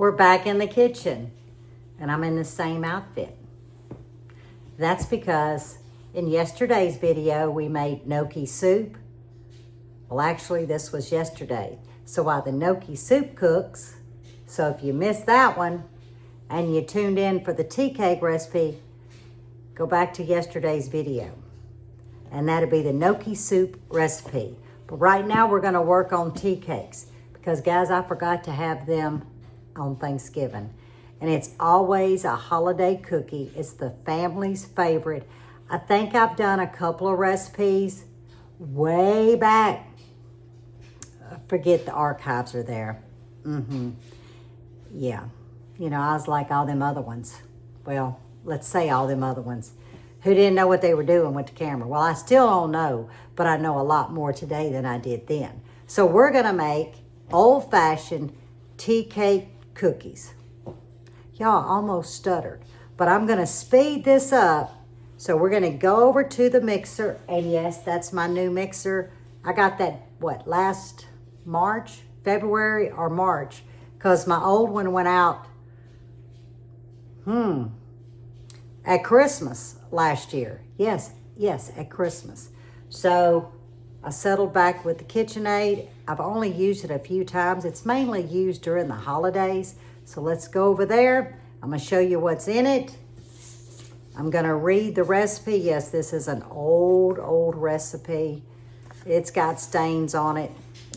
We're back in the kitchen and I'm in the same outfit. That's because in yesterday's video we made gnocchi soup. Well, actually this was yesterday. So while the gnocchi soup cooks, so if you missed that one and you tuned in for the tea cake recipe, go back to yesterday's video. And that'll be the gnocchi soup recipe. But right now we're gonna work on tea cakes because guys, I forgot to have them on Thanksgiving. And it's always a holiday cookie. It's the family's favorite. I think I've done a couple of recipes way back. I forget the archives are there. Yeah, you know, I was like all them other ones. Well, let's say all them other ones who didn't know what they were doing with the camera. Well, I still don't know, but I know a lot more today than I did then. So we're gonna make old-fashioned tea cake cookies. Y'all almost stuttered, but I'm gonna speed this up. So we're gonna go over to the mixer, and yes, that's my new mixer. I got that, what, last March, February or March, because my old one went out, at Christmas last year. Yes, at Christmas. So I settled back with the KitchenAid. I've only used it a few times. It's mainly used during the holidays. So let's go over there. I'm gonna show you what's in it. I'm gonna read the recipe. Yes, this is an old recipe. It's got stains on it.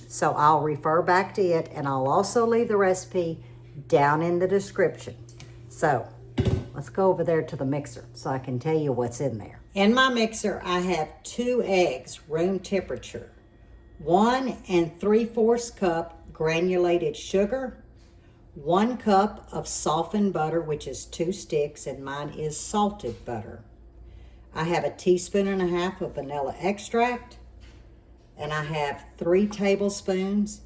So I'll refer back to it, and I'll also leave the recipe down in the description. So let's go over there to the mixer so I can tell you what's in there. In my mixer, I have 2 eggs, room temperature, 1 3/4 cup granulated sugar, 1 cup of softened butter, which is 2 sticks, and mine is salted butter. I have 1.5 teaspoons of vanilla extract, and I have 3 tablespoons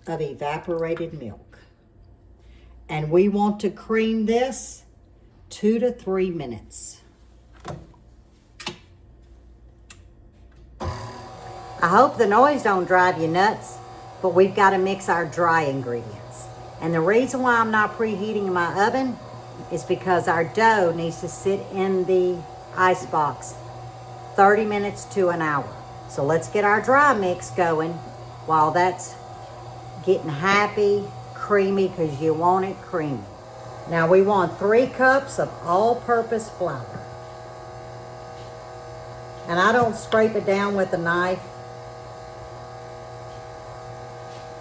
of evaporated milk. And we want to cream this 2 to 3 minutes. I hope the noise don't drive you nuts, but we've got to mix our dry ingredients. And the reason why I'm not preheating my oven is because our dough needs to sit in the ice box 30 minutes to an hour. So let's get our dry mix going while that's getting happy, creamy, because you want it creamy. Now we want 3 cups of all-purpose flour. And I don't scrape it down with a knife.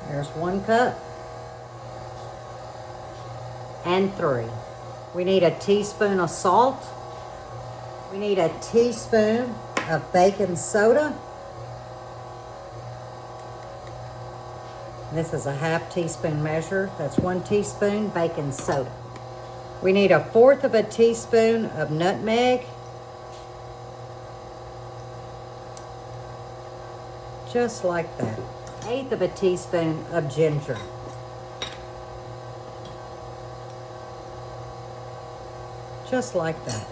There's 1 cup. And 3. We need 1 teaspoon of salt. We need 1 teaspoon of baking soda. This is a 1/2 teaspoon measure. That's 1 teaspoon baking soda. We need 1/4 teaspoon of nutmeg. Just like that. 1/8 teaspoon of ginger. Just like that.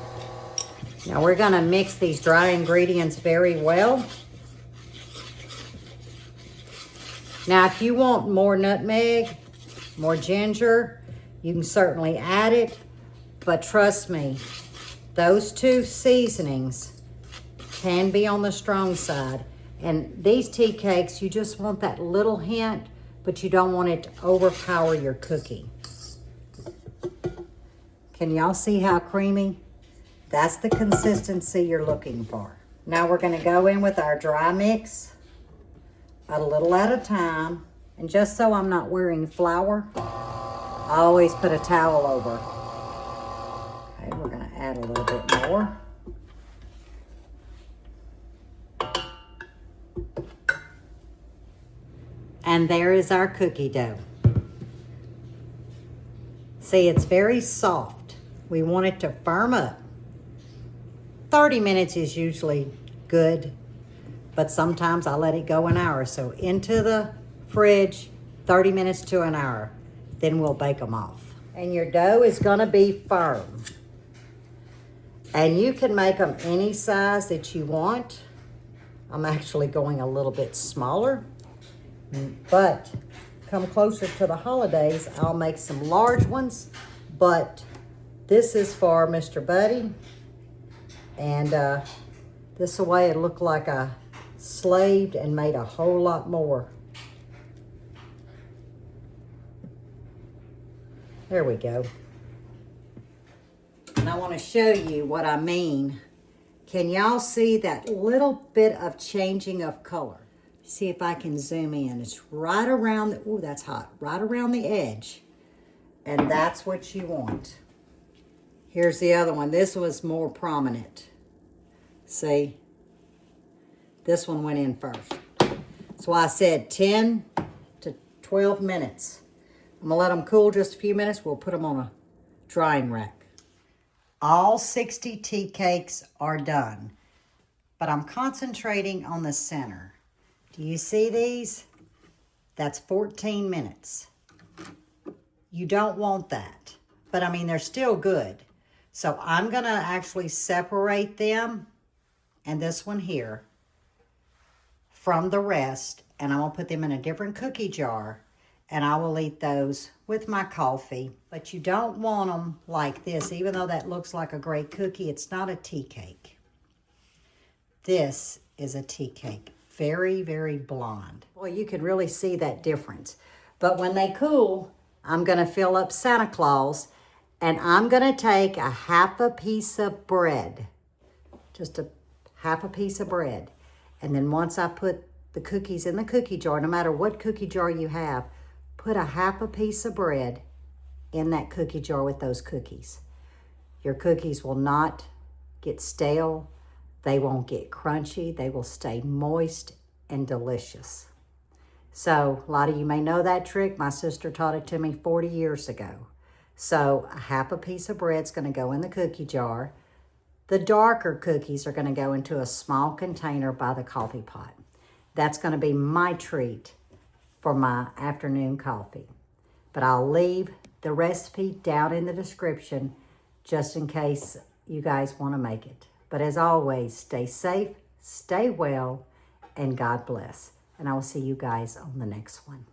Now we're gonna mix these dry ingredients very well. Now if you want more nutmeg, more ginger, you can certainly add it, but trust me, those 2 seasonings can be on the strong side. And these tea cakes, you just want that little hint, but you don't want it to overpower your cookie. Can y'all see how creamy? That's the consistency you're looking for. Now we're gonna go in with our dry mix a little at a time. And just so I'm not wearing flour, I always put a towel over. Okay, we're gonna add a little bit more. And there is our cookie dough. See, it's very soft. We want it to firm up. 30 minutes is usually good, but sometimes I let it go an hour. So into the fridge, 30 minutes to an hour. Then we'll bake them off. And your dough is gonna be firm. And you can make them any size that you want. I'm actually going a little bit smaller, but come closer to the holidays, I'll make some large ones. But this is for Mr. Buddy. And this way it looked like I slaved and made a whole lot more. There we go. And I want to show you what I mean. Can y'all see that little bit of changing of color? See if I can zoom in. It's right around the, ooh, that's hot, right around the edge. And that's what you want. Here's the other one. This was more prominent. See? This one went in first. That's why I said 10 to 12 minutes. I'm gonna let them cool just a few minutes. We'll put them on a drying rack. All 60 tea cakes are done, but I'm concentrating on the center. Do you see these? That's 14 minutes. You don't want that, but I mean, they're still good. So I'm gonna actually separate them and this one here from the rest, and I'm gonna put them in a different cookie jar, and I will eat those with my coffee. But you don't want them like this. Even though that looks like a great cookie, it's not a tea cake. This is a tea cake. Very, very blonde. Well, you can really see that difference. But when they cool, I'm gonna fill up Santa Claus, and I'm gonna take a half a piece of bread, just a half a piece of bread. And then once I put the cookies in the cookie jar, no matter what cookie jar you have, put a half a piece of bread in that cookie jar with those cookies. Your cookies will not get stale. They won't get crunchy. They will stay moist and delicious. So a lot of you may know that trick. My sister taught it to me 40 years ago. So a half a piece of bread is going to go in the cookie jar. The darker cookies are going to go into a small container by the coffee pot. That's going to be my treat for my afternoon coffee. But I'll leave the recipe down in the description just in case you guys want to make it. But as always, stay safe, stay well, and God bless. And I will see you guys on the next one.